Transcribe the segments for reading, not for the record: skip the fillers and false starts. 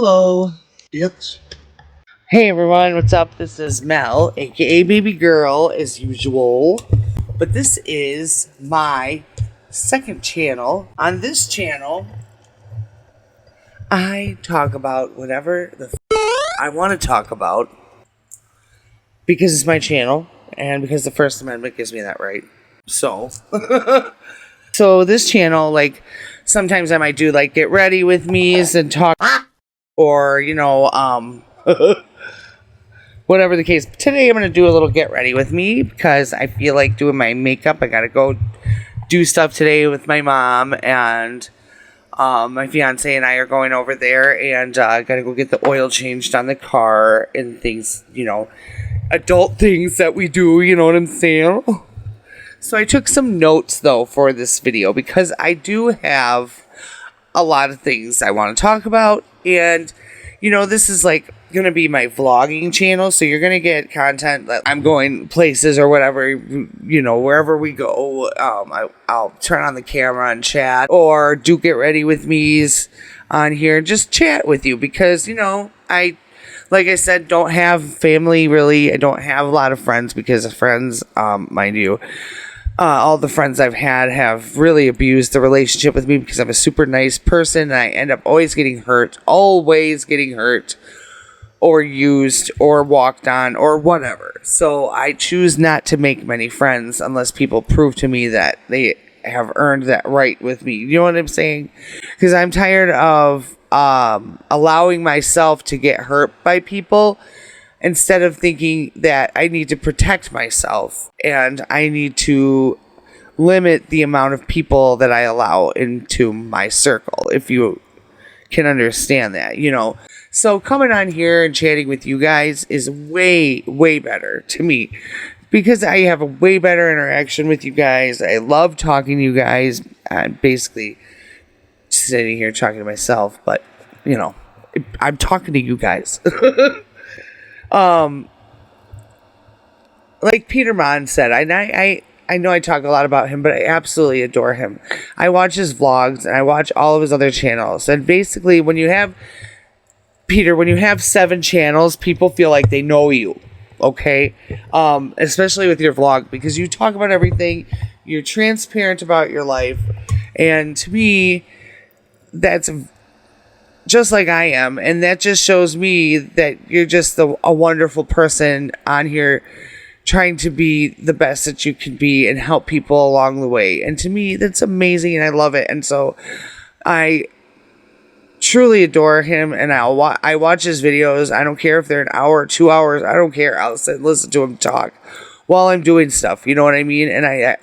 Hello, it's Hey everyone, what's up? This is Mel, aka Baby Girl, as usual. But this is my second channel. On this channel, I talk about whatever the I want to talk about because it's my channel and because the First Amendment gives me that right. So, so this channel, like, sometimes I might do like get ready with me's and talk, or whatever the case. Today I'm going to do a little get ready with me because I feel like doing my makeup. I got to go do stuff today with my mom, and my fiance and I are going over there, and I got to go get the oil changed on the car and things, adult things that we do, you know what I'm saying? So I took some notes though for this video because I do have a lot of things I want to talk about, and this is like going to be my vlogging channel, so you're going to get content that I'm going places or whatever, wherever we go. I'll turn on the camera and chat, or do get ready with me's on here and just chat with you because, like I said, don't have family really. I don't have a lot of friends because of friends, mind you. All the friends I've had have really abused the relationship with me because I'm a super nice person, and I end up always getting hurt, or used, or walked on, or whatever. So I choose not to make many friends unless people prove to me that they have earned that right with me. You know what I'm saying? Because I'm tired of allowing myself to get hurt by people, instead of thinking that I need to protect myself and I need to limit the amount of people that I allow into my circle, if you can understand that, So coming on here and chatting with you guys is way, way better to me because I have a way better interaction with you guys. I love talking to you guys. I'm basically sitting here talking to myself, but, I'm talking to you guys. Like Peter Mon said, I know I talk a lot about him, but I absolutely adore him. I watch his vlogs and I watch all of his other channels. And basically, when you have 7 channels, people feel like they know you, okay? Especially with your vlog, because you talk about everything. You're transparent about your life. And to me, that's just like I am, and that just shows me that you're just a wonderful person on here trying to be the best that you can be and help people along the way. And to me, that's amazing, and I love it. And so I truly adore him, and I watch his videos. I don't care if they're an hour or 2 hours. I don't care. I'll sit and listen to him talk while I'm doing stuff. You know what I mean? And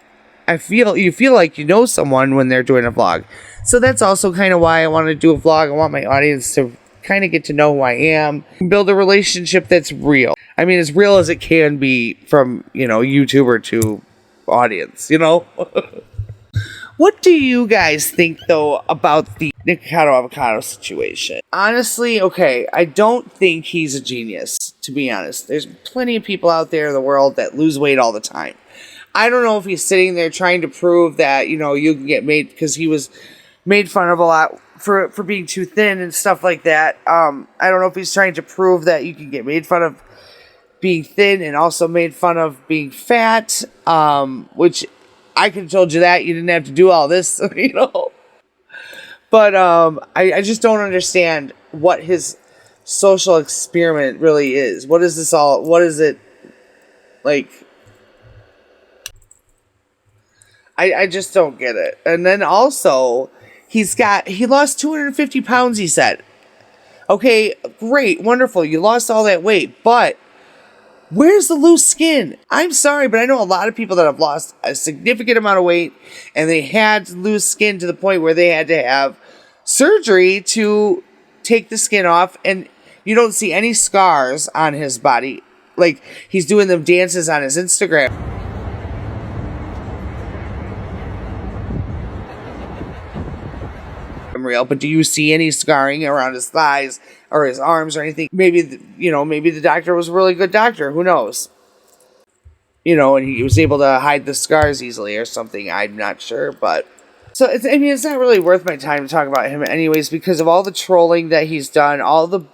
you feel like you know someone when they're doing a vlog. So that's also kind of why I want to do a vlog. I want my audience to kind of get to know who I am, build a relationship that's real. I mean, as real as it can be from, YouTuber to audience, What do you guys think, though, about the NICKACADO avocado situation? Honestly, okay, I don't think he's a genius, to be honest. There's plenty of people out there in the world that lose weight all the time. I don't know if he's sitting there trying to prove that, you can get made, because he was made fun of a lot for being too thin and stuff like that. I don't know if he's trying to prove that you can get made fun of being thin and also made fun of being fat, which I could have told you that. You didn't have to do all this, But I just don't understand what his social experiment really is. What is this all? What is it like? I just don't get it. And then also, he lost 250 pounds, he said. Okay, great, wonderful. You lost all that weight, but where's the loose skin? I'm sorry, but I know a lot of people that have lost a significant amount of weight, and they had loose skin to the point where they had to have surgery to take the skin off, and you don't see any scars on his body. Like, he's doing them dances on his Instagram. Real, but do you see any scarring around his thighs or his arms or anything? Maybe the doctor was a really good doctor. Who knows? And he was able to hide the scars easily or something. I'm not sure, but So it's not really worth my time to talk about him anyways, because of all the trolling that he's done, all the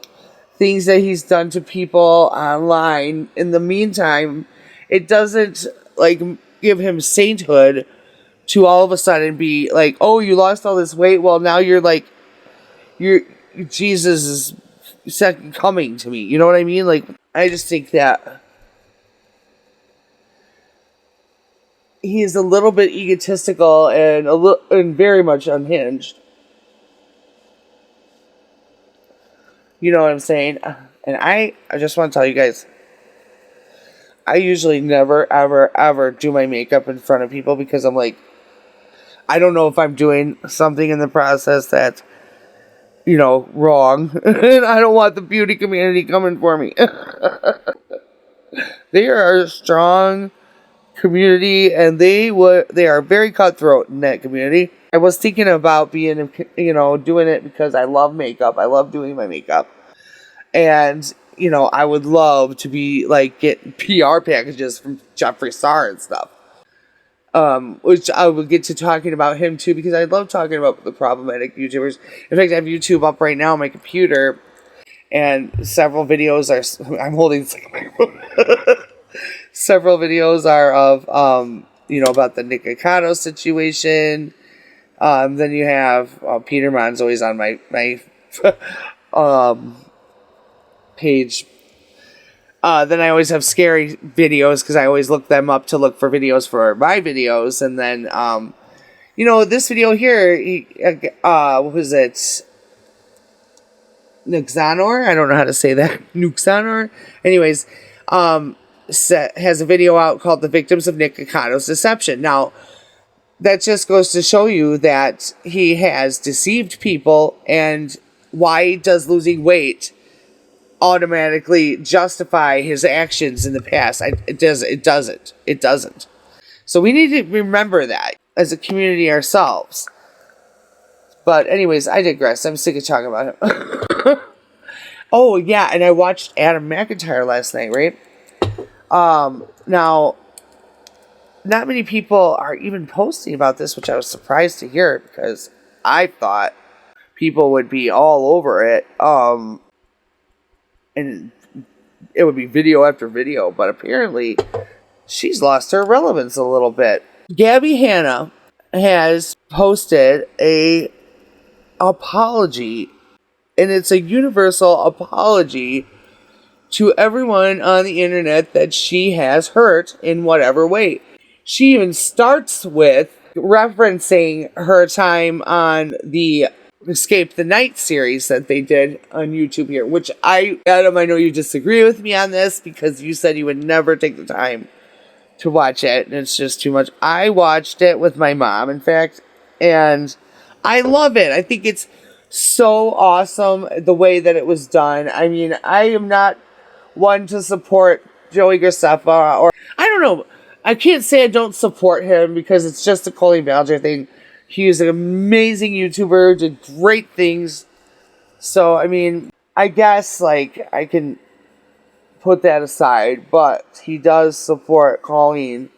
things that he's done to people online. In the meantime, it doesn't like give him sainthood to all of a sudden be like, oh, you lost all this weight. Well, now you're Jesus is second coming to me. You know what I mean? Like, I just think that he is a little bit egotistical and very much unhinged. You know what I'm saying? And I just want to tell you guys, I usually never, ever, ever do my makeup in front of people because I'm like, I don't know if I'm doing something in the process that's, wrong. And I don't want the beauty community coming for me. They are a strong community, and they are very cutthroat in that community. I was thinking about doing it because I love makeup. I love doing my makeup. And, I would love to be, get PR packages from Jeffree Star and stuff. Which I will get to talking about him, too, because I love talking about the problematic YouTubers. In fact, I have YouTube up right now on my computer, and several videos are... I'm holding... Several videos are of, about the NICKACADO situation. Then you have Peter Mon's always on my page. Then I always have scary videos because I always look them up to look for videos for my videos. And then, this video here, what was it? Nuxanor? I don't know how to say that. Nuxanor? Anyways, has a video out called The Victims of NICKACADO's Deception. Now, that just goes to show you that he has deceived people, and why does losing weight automatically justify his actions in the past? It doesn't. So we need to remember that as a community ourselves. But anyways, I digress. I'm sick of talking about him. Oh, yeah, and I watched Adam McIntyre last night, right? Now, not many people are even posting about this, which I was surprised to hear, because I thought people would be all over it, and it would be video after video, but apparently she's lost her relevance a little bit. Gabby Hanna has posted a apology, and it's a universal apology to everyone on the internet that she has hurt in whatever way. She even starts with referencing her time on the Escape the Night series that they did on YouTube here, which Adam, I know you disagree with me on this because you said you would never take the time to watch it, and it's just too much. I watched it with my mom, in fact, and I love it. I think it's so awesome the way that it was done. I mean, I am not one to support Joey Graceffa, or I don't know. I can't say I don't support him because it's just a Coley Balger thing. He is an amazing YouTuber, did great things. So, I mean, I guess, I can put that aside, but he does support Colleen,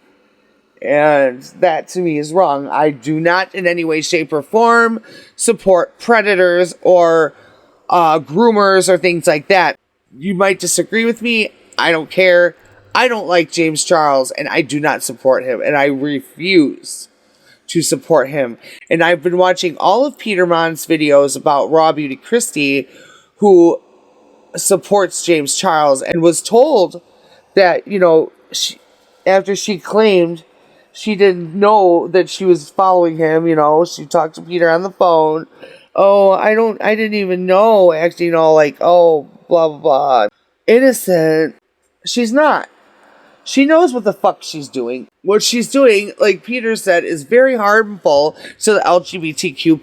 and that to me is wrong. I do not in any way, shape, or form support predators or groomers or things like that. You might disagree with me. I don't care. I don't like James Charles, and I do not support him, and I refuse to support him. And I've been watching all of Peter Mon's videos about Raw Beauty Christie, who supports James Charles, and was told that, after she claimed she didn't know that she was following him, she talked to Peter on the phone. Oh, I didn't even know, actually, oh, blah, blah, blah. Innocent. She's not. She knows what the fuck she's doing. What she's doing, like Peter said, is very harmful to the LGBTQIA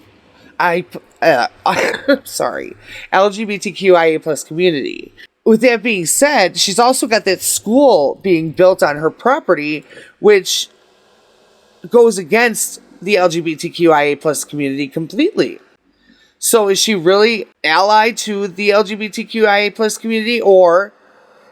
plus community. With that being said, she's also got that school being built on her property, which goes against the LGBTQIA plus community completely. So is she really allied to the LGBTQIA plus community, or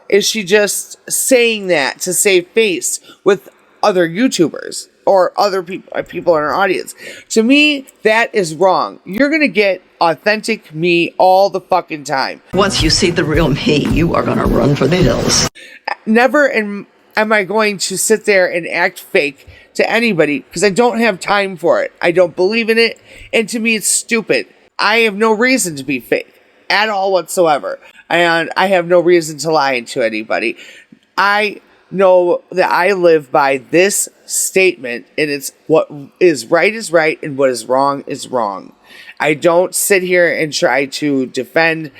is she just saying that to save face with other YouTubers or other people in our audience. To me, that is wrong. You're going to get authentic me all the fucking time. Once you see the real me, you are going to run for the hills. Never am I going to sit there and act fake to anybody, because I don't have time for it. I don't believe in it, and to me it's stupid. I have no reason to be fake at all whatsoever, and I have no reason to lie to anybody. I know that I live by this statement, and it's what is right, and what is wrong is wrong. I don't sit here and try to defend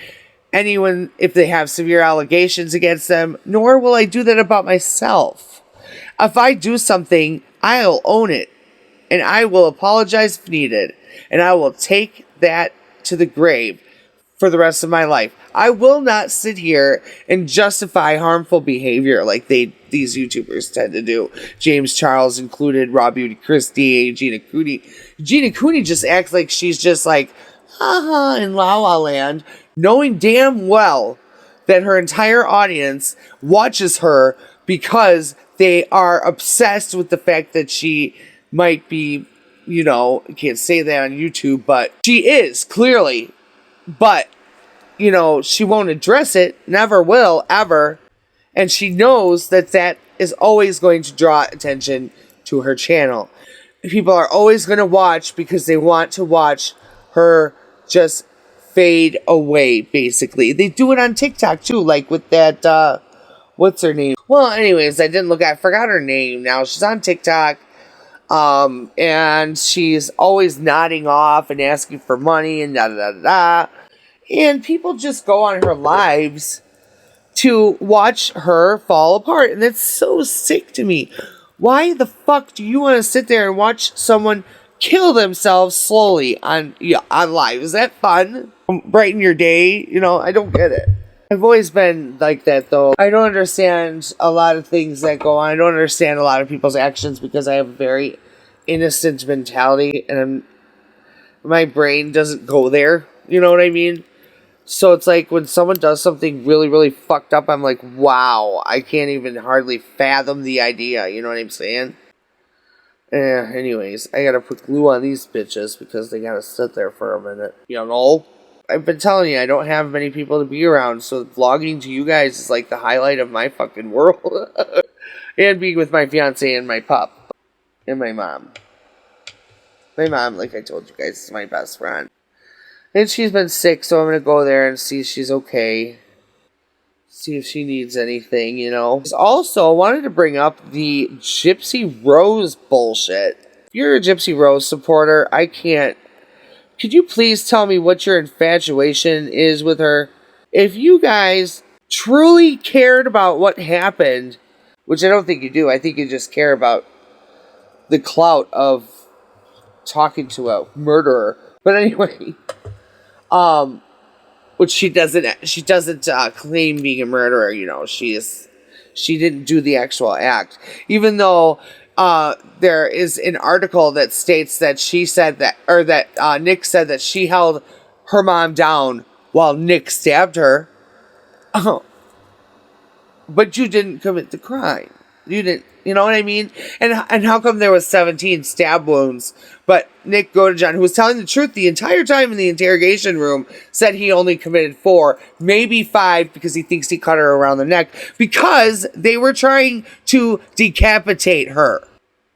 anyone if they have severe allegations against them, nor will I do that about myself. If I do something, I'll own it, and I will apologize if needed, and I will take that to the grave for the rest of my life. I will not sit here and justify harmful behavior like these YouTubers tend to do. James Charles included, Raw Beauty Christie, Gina Cooney. Gina Cooney just acts like she's just like, haha, in La La Land, knowing damn well that her entire audience watches her because they are obsessed with the fact that she might be, you know, can't say that on YouTube, but she is, clearly. But, you know, she won't address it, never will, ever. And she knows that that is always going to draw attention to her channel. People are always going to watch because they want to watch her just fade away, basically. They do it on TikTok, too, like with that, what's her name? Well, anyways, I forgot her name now. She's on TikTok. And she's always nodding off and asking for money and da-da-da-da. And people just go on her lives to watch her fall apart. And that's so sick to me. Why the fuck do you want to sit there and watch someone kill themselves slowly on live? Is that fun? Brighten your day? You know, I don't get it. I've always been like that, though. I don't understand a lot of things that go on. I don't understand a lot of people's actions because I have a very innocent mentality, and my brain doesn't go there. You know what I mean? So it's like when someone does something really, really fucked up, I'm like, wow, I can't even hardly fathom the idea. You know what I'm saying? Anyways, I gotta put glue on these bitches because they gotta sit there for a minute. You know? I've been telling you, I don't have many people to be around, so vlogging to you guys is like the highlight of my fucking world. And being with my fiance and my pup. And my mom. My mom, like I told you guys, is my best friend. And she's been sick, so I'm gonna go there and see if she's okay. See if she needs anything, you know. Also, I wanted to bring up the Gypsy Rose bullshit. If you're a Gypsy Rose supporter, I can't. Could you please tell me what your infatuation is with her? If you guys truly cared about what happened, which I don't think you do, I think you just care about the clout of talking to a murderer. But anyway, which she doesn't claim being a murderer, you know, she didn't do the actual act. Even though there is an article that states that she said that, or that Nick said that she held her mom down while Nick stabbed her. Oh. But you didn't commit the crime. You didn't, you know what I mean? And how come there was 17 stab wounds? But Nick Godejohn, who was telling the truth the entire time in the interrogation room, said he only committed 4, maybe 5, because he thinks he cut her around the neck, because they were trying to decapitate her.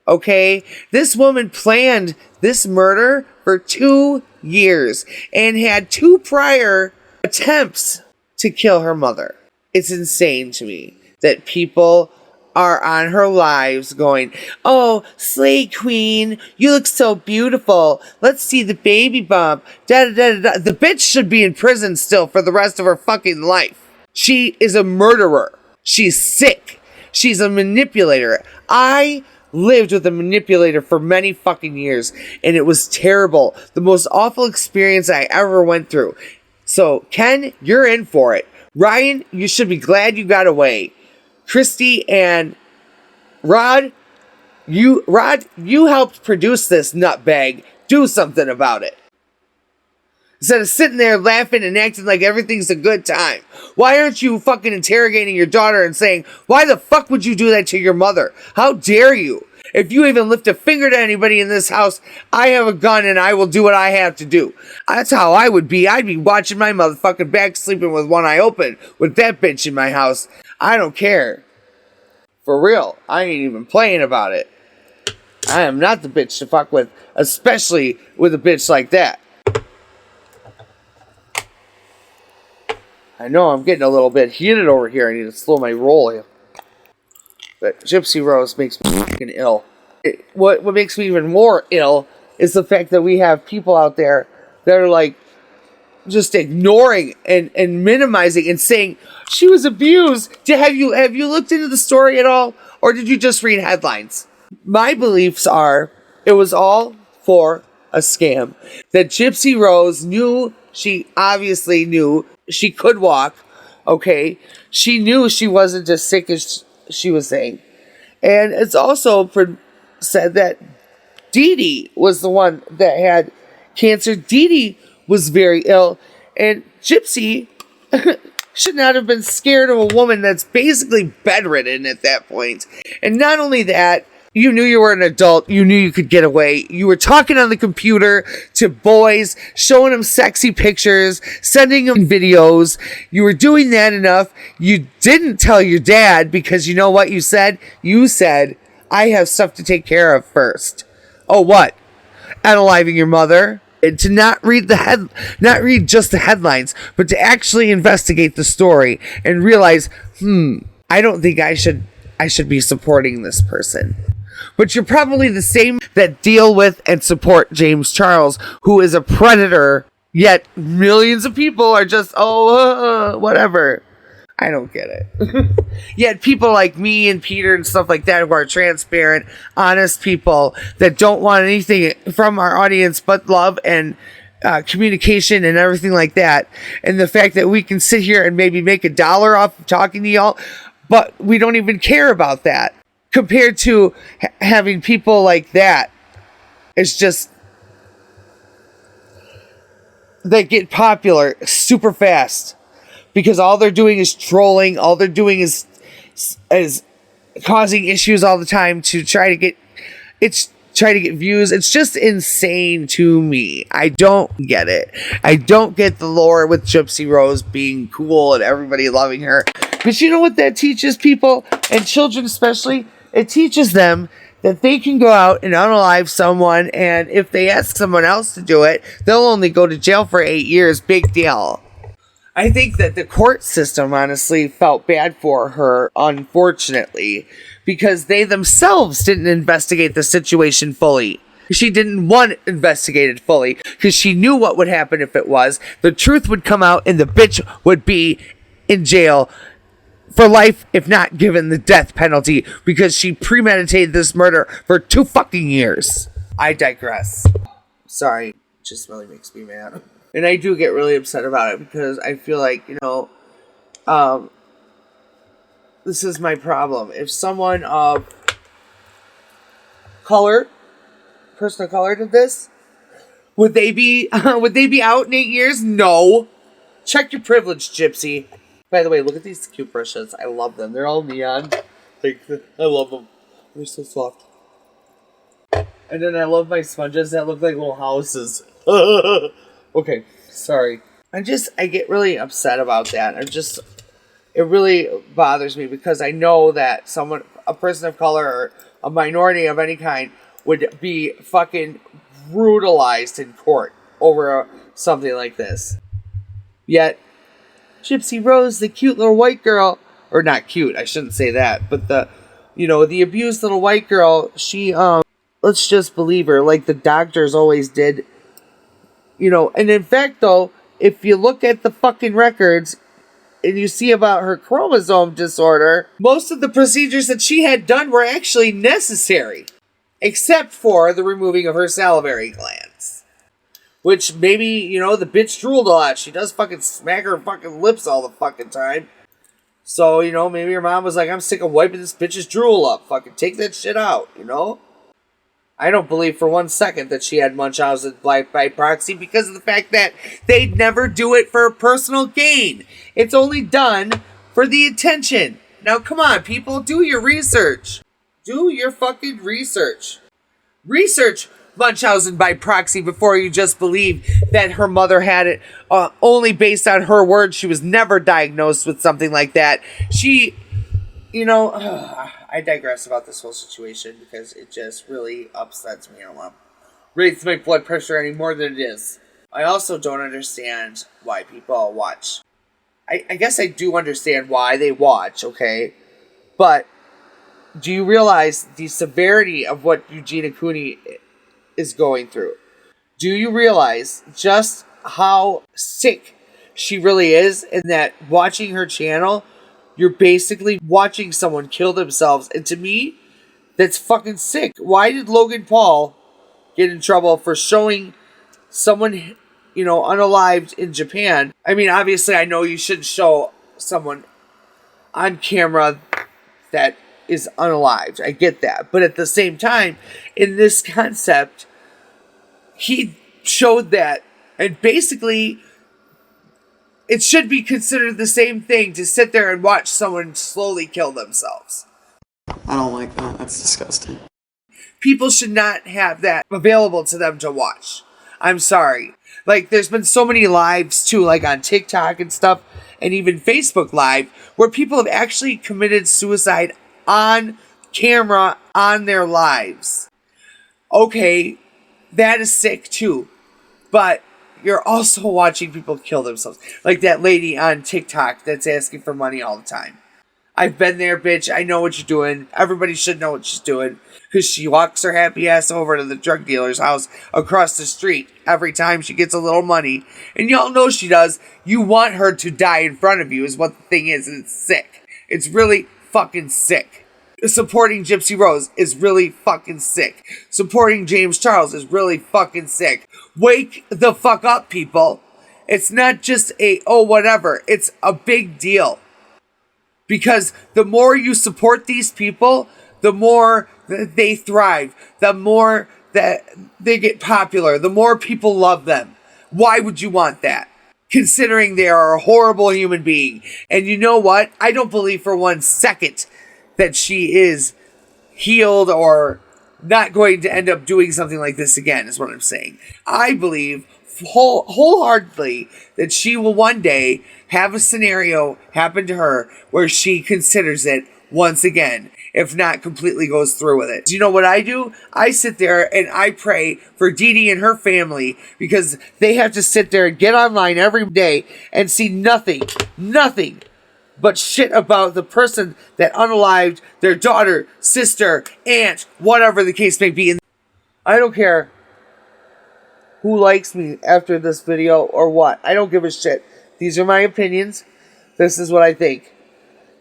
Okay? This woman planned this murder for 2 years and had 2 prior attempts to kill her mother. It's insane to me that people are on her lives going, oh, Slay Queen, you look so beautiful. Let's see the baby bump. Da, da, da, da. The bitch should be in prison still for the rest of her fucking life. She is a murderer. She's sick. She's a manipulator. I lived with a manipulator for many fucking years, and it was terrible. The most awful experience I ever went through. So, Ken, you're in for it. Ryan, you should be glad you got away. Christy and Rod, you helped produce this nutbag. Do something about it. Instead of sitting there laughing and acting like everything's a good time. Why aren't you fucking interrogating your daughter and saying, why the fuck would you do that to your mother? How dare you? If you even lift a finger to anybody in this house, I have a gun and I will do what I have to do. That's how I would be. I'd be watching my motherfucking back, sleeping with one eye open with that bitch in my house. I don't care. For real. I ain't even playing about it. I am not the bitch to fuck with, especially with a bitch like that. I know I'm getting a little bit heated over here. I need to slow my roll here. But Gypsy Rose makes me fucking ill. What makes me even more ill is the fact that we have people out there that are like just ignoring and minimizing and saying she was abused. Have you looked into the story at all, or did you just read headlines? My beliefs are it was all for a scam. That Gypsy Rose knew, she obviously knew she could walk. Okay, she knew she wasn't as sick as she was saying, and it's also said that Dee Dee was the one that had cancer. Dee Dee was very ill, and Gypsy should not have been scared of a woman that's basically bedridden at that point. And not only that, you knew you were an adult. You knew you could get away. You were talking on the computer to boys, showing them sexy pictures, sending them videos. You were doing that enough. You didn't tell your dad because you know what you said? You said, I have stuff to take care of first. Oh, what? Unaliving your mother? And to not read just the headlines, but to actually investigate the story and realize, I don't think I should be supporting this person. But you're probably the same that deal with and support James Charles, who is a predator, yet millions of people are just, whatever. I don't get it. Yet people like me and Peter and stuff like that who are transparent, honest people that don't want anything from our audience but love and communication and everything like that. And the fact that we can sit here and maybe make $1 off of talking to y'all, but we don't even care about that. Compared to having people like that, it's just, they get popular super fast because all they're doing is trolling. All they're doing is causing issues all the time to try to get views. It's just insane to me. I don't get it. I don't get the lore with Gypsy Rose being cool and everybody loving her. But you know what that teaches people, and children especially? It teaches them that they can go out and unalive someone, and if they ask someone else to do it, they'll only go to jail for 8 years. Big deal. I think that the court system honestly felt bad for her, unfortunately, because they themselves didn't investigate the situation fully. She didn't want it investigated fully because she knew what would happen if it was. The truth would come out and the bitch would be in jail for life, if not given the death penalty, because she premeditated this murder for 2 fucking years. I digress. Sorry, it just really makes me mad. And I do get really upset about it because I feel like, this is my problem. If someone of color, person of color did this, would they be out in 8 years? No. Check your privilege, Gypsy. By the way, look at these cute brushes. I love them. They're all neon. I love them. They're so soft. And then I love my sponges that look like little houses. Okay, sorry. I get really upset about that. It really bothers me because I know that a person of color or a minority of any kind would be fucking brutalized in court over something like this. Yet, Gypsy Rose, the cute little white girl, or not cute, I shouldn't say that, but the abused little white girl, she, let's just believe her, like the doctors always did. And in fact, though, if you look at the fucking records and you see about her chromosome disorder, most of the procedures that she had done were actually necessary, except for the removing of her salivary glands. Which maybe, the bitch drooled a lot. She does fucking smack her fucking lips all the fucking time. So, maybe her mom was like, I'm sick of wiping this bitch's drool up. Fucking take that shit out, I don't believe for 1 second that she had Munchausen by proxy because of the fact that they'd never do it for personal gain. It's only done for the attention. Now, come on, people, do your research. Do your fucking research. Research Munchausen by proxy before you just believe that her mother had it only based on her words. She was never diagnosed with something like that. She, I digress about this whole situation because it just really upsets me a lot. Raises my blood pressure any more than it is. I also don't understand why people watch. I guess I do understand why they watch, okay? But do you realize the severity of what Eugenia Cooney is going through? Do you realize just how sick she really is, and that watching her channel, you're basically watching someone kill themselves? And to me, that's fucking sick. Why did Logan Paul get in trouble for showing someone, unalived in Japan? I mean, obviously, I know you shouldn't show someone on camera that is unalived. I get that. But at the same time, in this concept, he showed that. And basically, it should be considered the same thing to sit there and watch someone slowly kill themselves. I don't like that. That's disgusting. People should not have that available to them to watch. I'm sorry. Like, there's been so many lives, too, like on TikTok and stuff, and even Facebook Live, where people have actually committed suicide on camera on their lives. Okay, that is sick, too. But you're also watching people kill themselves. Like that lady on TikTok that's asking for money all the time. I've been there, bitch. I know what you're doing. Everybody should know what she's doing. Because she walks her happy ass over to the drug dealer's house across the street every time she gets a little money. And y'all know she does. You want her to die in front of you is what the thing is. And it's sick. It's really fucking sick. Supporting Gypsy Rose is really fucking sick. Supporting James Charles is really fucking sick. Wake the fuck up, people. It's not just whatever. It's a big deal. Because the more you support these people, the more that they thrive, the more that they get popular, the more people love them. Why would you want that? Considering they are a horrible human being. And you know what? I don't believe for 1 second that she is healed or not going to end up doing something like this again, is what I'm saying. I believe wholeheartedly that she will one day have a scenario happen to her where she considers it once again, if not completely goes through with it. You know what I do? I sit there and I pray for Dee Dee and her family, because they have to sit there and get online every day and see nothing but shit about the person that unalived their daughter, sister, aunt, whatever the case may be. And I don't care who likes me after this video or what. I don't give a shit. These are my opinions. This is what I think.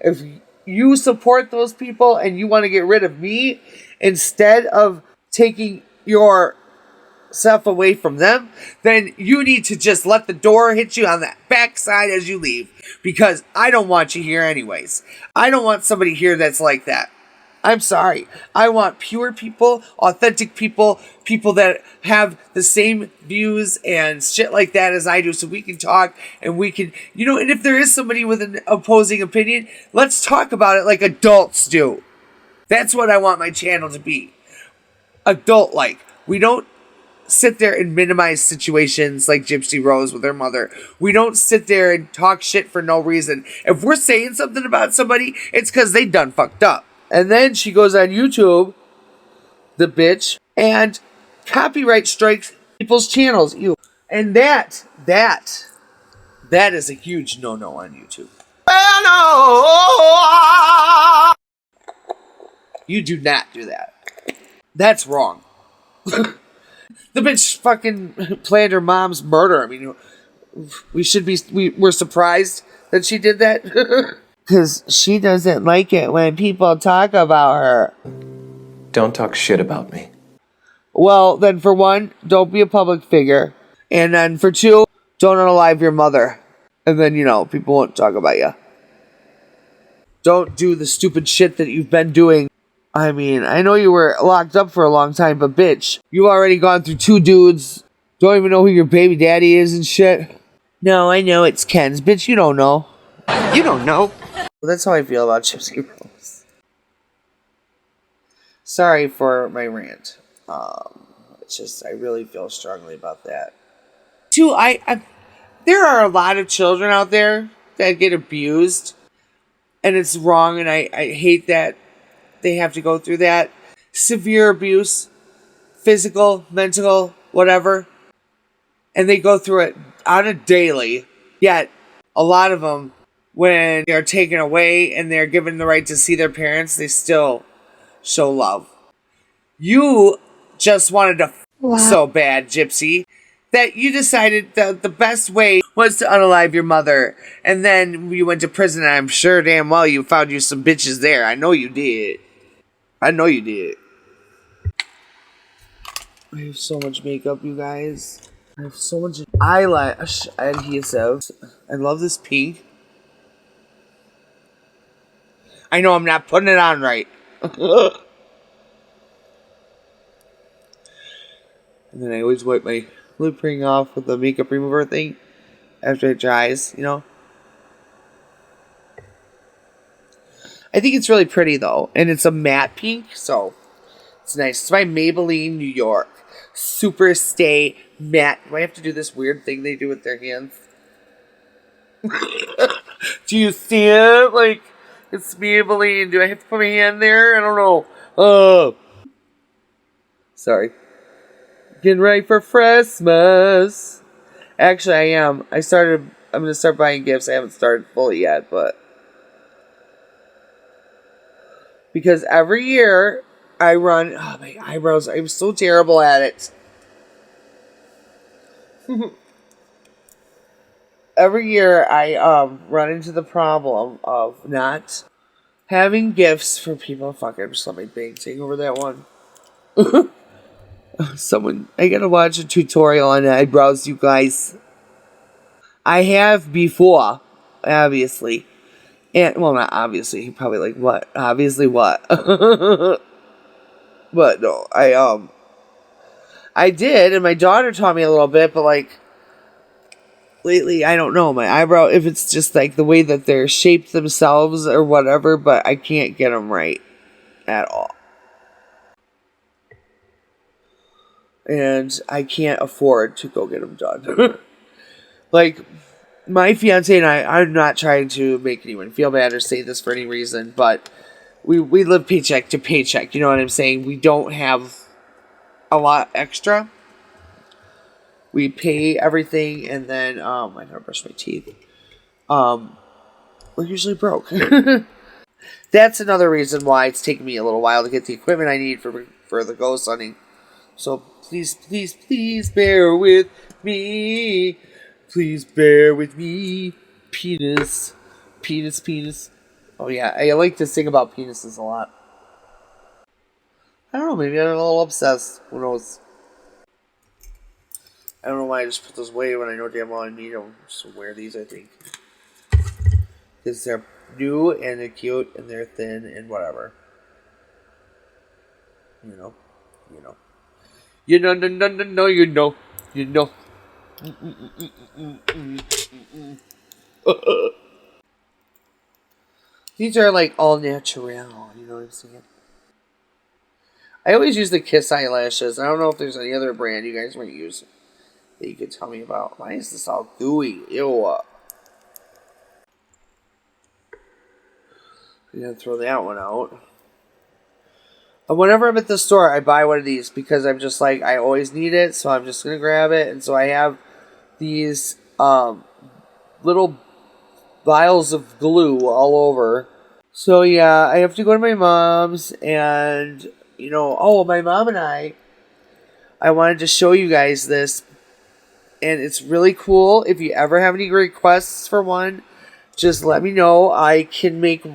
If you support those people and you want to get rid of me instead of taking your stuff away from them, then you need to just let the door hit you on the backside as you leave, because I don't want you here anyways. I don't want somebody here that's like that. I'm sorry. I want pure people, authentic people, people that have the same views and shit like that as I do, so we can talk and we can, and if there is somebody with an opposing opinion, let's talk about it like adults do. That's what I want my channel to be. Adult-like. We don't sit there and minimize situations like Gypsy Rose with her mother. We don't sit there and talk shit for no reason. If we're saying something about somebody, it's because they done fucked up. And then she goes on YouTube, the bitch, and copyright strikes people's channels. Ew. And that is a huge no-no on YouTube. You do not do that. That's wrong. The bitch fucking planned her mom's murder. I mean, we're surprised that she did that. Because she doesn't like it when people talk about her. Don't talk shit about me. Well, then for one, don't be a public figure. And then for two, don't unalive your mother. And then, people won't talk about you. Don't do the stupid shit that you've been doing. I mean, I know you were locked up for a long time, but bitch, you already gone through 2 dudes. Don't even know who your baby daddy is and shit. No, I know it's Ken's. Bitch, you don't know. You don't know. Well, that's how I feel about Gypsy Rose. Sorry for my rant. It's just I really feel strongly about that. Two, there are a lot of children out there that get abused, and it's wrong, and I hate that they have to go through that. Severe abuse, physical, mental, whatever, and they go through it on a daily. Yet, a lot of them, when they're taken away and they're given the right to see their parents, they still show love. You just wanted to so bad, Gypsy, that you decided that the best way was to unalive your mother. And then you went to prison, and I'm sure damn well you found you some bitches there. I know you did. I know you did. I have so much makeup, you guys. I have so much eyelash adhesive. I love this pink. I know I'm not putting it on right. And then I always wipe my lip ring off with the makeup remover thing after it dries, you know? I think it's really pretty, though. And it's a matte pink, so it's nice. It's by Maybelline, New York. Super Stay Matte. Do I have to do this weird thing they do with their hands? Do you see it? Like, it's Maybelline. Do I have to put my hand there? I don't know. Oh. Sorry. Getting ready for Christmas. Actually, I am. I'm going to start buying gifts. I haven't started fully yet, but. Because every year I run. Oh, my eyebrows. I'm so terrible at it. Every year I run into the problem of not having gifts for people. Fuck, I just let my bang take over that one. I gotta watch a tutorial on eyebrows, you guys. I have before, obviously. And, well, not obviously. Probably like, what? Obviously what? But no, I did, and my daughter taught me a little bit, but like, lately, I don't know, my eyebrow, if it's just like the way that they're shaped themselves or whatever, but I can't get them right at all. And I can't afford to go get them done. Like, my fiance and I'm not trying to make anyone feel bad or say this for any reason, but we live paycheck to paycheck, you know what I'm saying? We don't have a lot extra. We pay everything, and then, I gotta brush my teeth. We're usually broke. That's another reason why it's taken me a little while to get the equipment I need for the ghost hunting. So please, please, please bear with me. Please bear with me. Penis. Penis, penis. Oh yeah, I like to sing about penises a lot. I don't know, maybe I'm a little obsessed. Who knows? I don't know why I just put those away when I know damn well I need them. So wear these, I think. Because they're new and they're cute and they're thin and whatever. You know. You know. You know, no, no, no, no, you know. You know. These are like all natural. You know what I'm saying? I always use the Kiss eyelashes. I don't know if there's any other brand you guys might use that you could tell me about. Why is this all gooey? Ew. I'm going to throw that one out. And whenever I'm at the store, I buy one of these because I'm just like, I always need it, so I'm just going to grab it. And so I have these little vials of glue all over. So yeah, I have to go to my mom's and, you know, my mom and I wanted to show you guys this. And it's really cool. If you ever have any requests for one, just let me know. I can make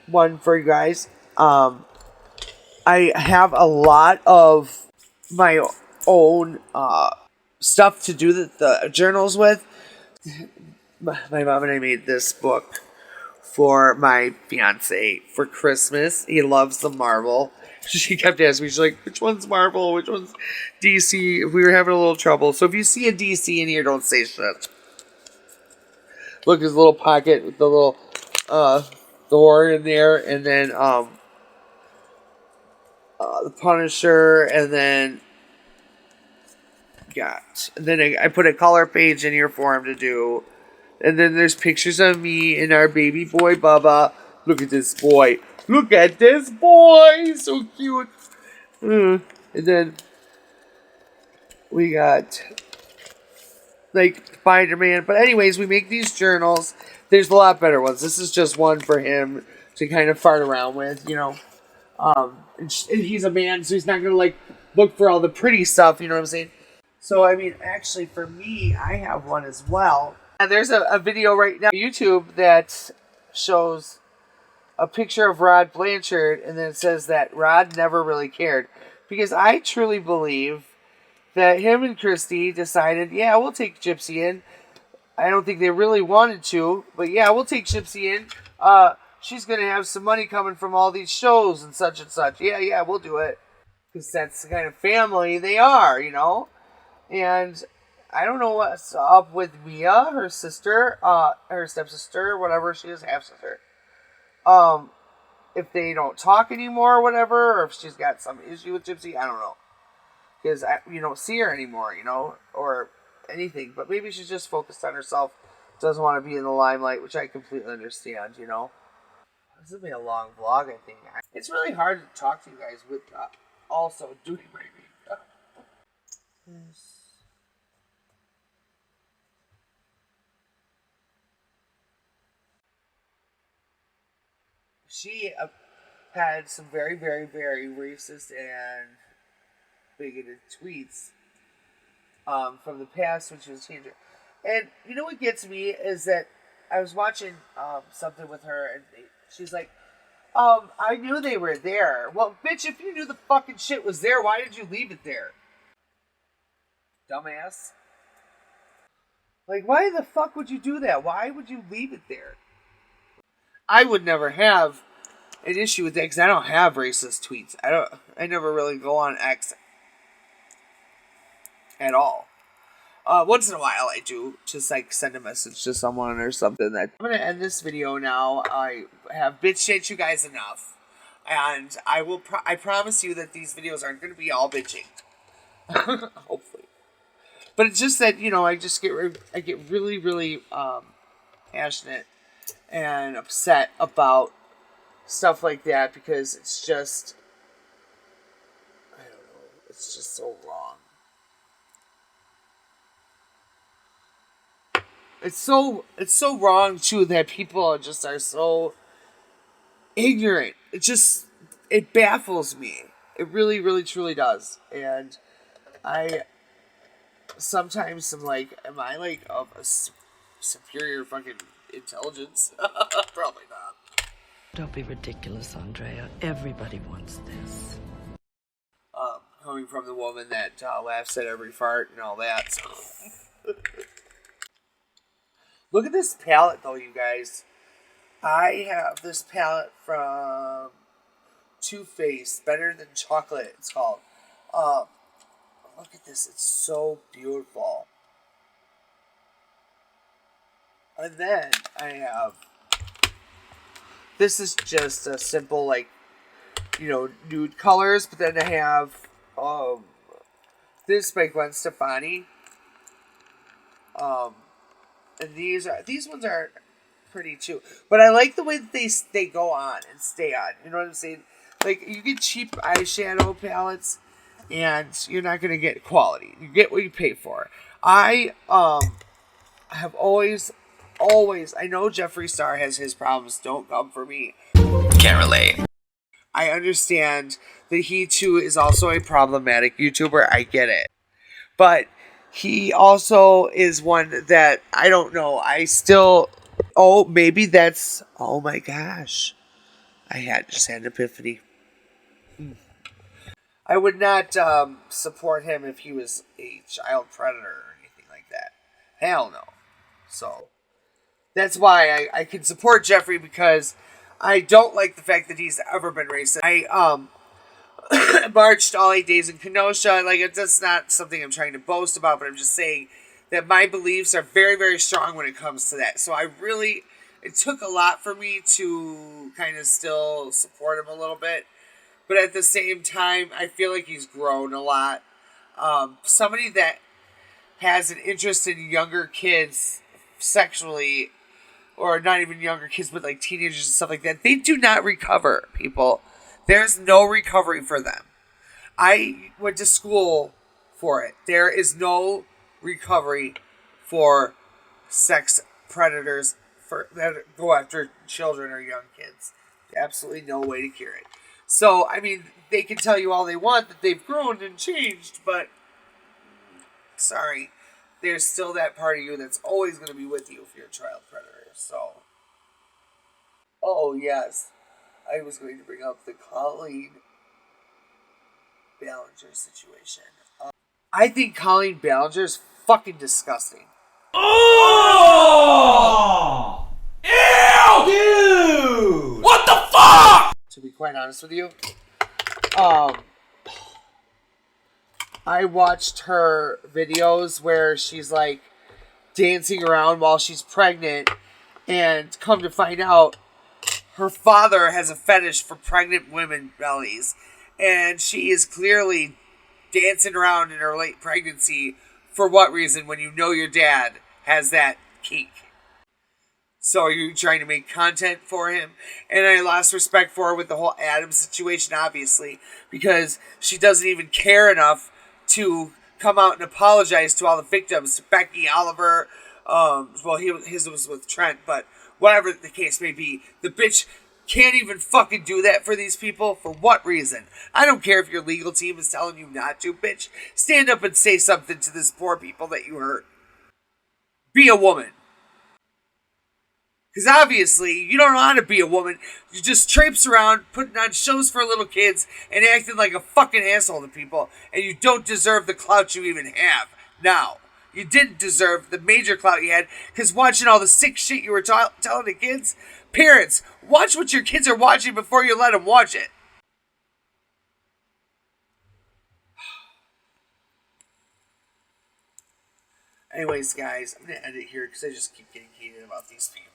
one for you guys. I have a lot of my own stuff to do the journals with. My mom and I made this book for my fiance for Christmas. He loves the Marvel. She kept asking me, she's like, which one's Marvel? Which one's DC? We were having a little trouble. So if you see a DC in here, don't say shit. Look, his little pocket with the little door in there. And then, the Punisher, and then I put a color page in here for him to do. And then there's pictures of me and our baby boy Bubba. Look at this boy. Look at this boy. He's so cute. And then we got like Spider-Man. But anyways, we make these journals. There's a lot better ones. This is just one for him to kind of fart around with, you know. And he's a man, so he's not going to like look for all the pretty stuff, you know what I'm saying? So, I mean, actually for me, I have one as well. And there's a video right now on YouTube that shows a picture of Rod Blanchard, and then it says that Rod never really cared. Because I truly believe that him and Christy decided, yeah, we'll take Gypsy in. I don't think they really wanted to, but yeah, we'll take Gypsy in. She's going to have some money coming from all these shows and such and such. Yeah, we'll do it. Because that's the kind of family they are, you know? And I don't know what's up with Mia, her sister, her stepsister, whatever she is, half-sister. If they don't talk anymore or whatever, or if she's got some issue with Gypsy, I don't know. Because you don't see her anymore, you know, or anything. But maybe she's just focused on herself, doesn't want to be in the limelight, which I completely understand, you know. This will be a long vlog, I think. It's really hard to talk to you guys with also doing my makeup. She had some very, very, very racist and bigoted tweets from the past when she was a teenager. And you know what gets me is that I was watching something with her, and she's like, I knew they were there. Well, bitch, if you knew the fucking shit was there, why did you leave it there? Dumbass. Like, why the fuck would you do that? Why would you leave it there? I would never have an issue with that because I don't have racist tweets. I never really go on X at all. Once in a while I do, just like send a message to someone or something. I'm gonna end this video now. I have bitch shit you guys enough, and I promise you that these videos aren't gonna be all bitching. Hopefully, but it's just that, you know, I get really, really passionate and upset about stuff like that because it's just, I don't know, it's just so wrong. It's so wrong too that people are so ignorant. It baffles me. It really, really, truly does. And I sometimes am like, am I like of a superior fucking intelligence? Probably not. Don't be ridiculous, Andrea. Everybody wants this. Coming from the woman that laughs at every fart and all that. So. Look at this palette, though, you guys. I have this palette from Too Faced, Better Than Chocolate, it's called. Look at this. It's so beautiful. And then I have... This is just a simple, like, you know, nude colors. But then I have this by Gwen Stefani. And these ones are pretty too. But I like the way that they go on and stay on. You know what I'm saying? Like, you get cheap eyeshadow palettes, and you're not going to get quality. You get what you pay for. I have always, I know Jeffree Star has his problems. Don't come for me. Can't relate. I understand that he too is also a problematic YouTuber. I get it. But he also is one that, I don't know, maybe that's, oh my gosh. I just had an epiphany. I would not support him if he was a child predator or anything like that. Hell no. So, that's why I can support Jeffree, because I don't like the fact that he's ever been racist. I marched all 8 days in Kenosha. Like, that's not something I'm trying to boast about, but I'm just saying that my beliefs are very, very strong when it comes to that. So it took a lot for me to kind of still support him a little bit. but at the same time, I feel like he's grown a lot. Somebody that has an interest in younger kids sexually, or not even younger kids, but like teenagers and stuff like that, they do not recover, people. There's no recovery for them. I went to school for it. There is no recovery for sex predators that go after children or young kids. Absolutely no way to cure it. So, I mean, they can tell you all they want that they've grown and changed, but sorry, there's still that part of you that's always going to be with you if you're a child predator. So, oh yes, I was going to bring up the Colleen Ballinger situation. I think Colleen Ballinger is fucking disgusting. Oh! Ew! Dude! What the fuck? To be quite honest with you, I watched her videos where she's like dancing around while she's pregnant, and come to find out, her father has a fetish for pregnant women bellies, and she is clearly dancing around in her late pregnancy. For what reason, when you know your dad has that kink? So are you trying to make content for him? And I lost respect for her with the whole Adam situation, obviously, because she doesn't even care enough to come out and apologize to all the victims, to Becky, Oliver. His was with Trent, but whatever the case may be, the bitch can't even fucking do that for these people. For what reason? I don't care if your legal team is telling you not to, bitch. Stand up and say something to this poor people that you hurt. Be a woman. Because obviously, you don't know how to be a woman. You just traipse around, putting on shows for little kids, and acting like a fucking asshole to people. And you don't deserve the clout you even have now. You didn't deserve the major clout you had, because watching all the sick shit you were telling the kids. Parents, watch what your kids are watching before you let them watch it. Anyways, guys, I'm going to end it here because I just keep getting heated about these people.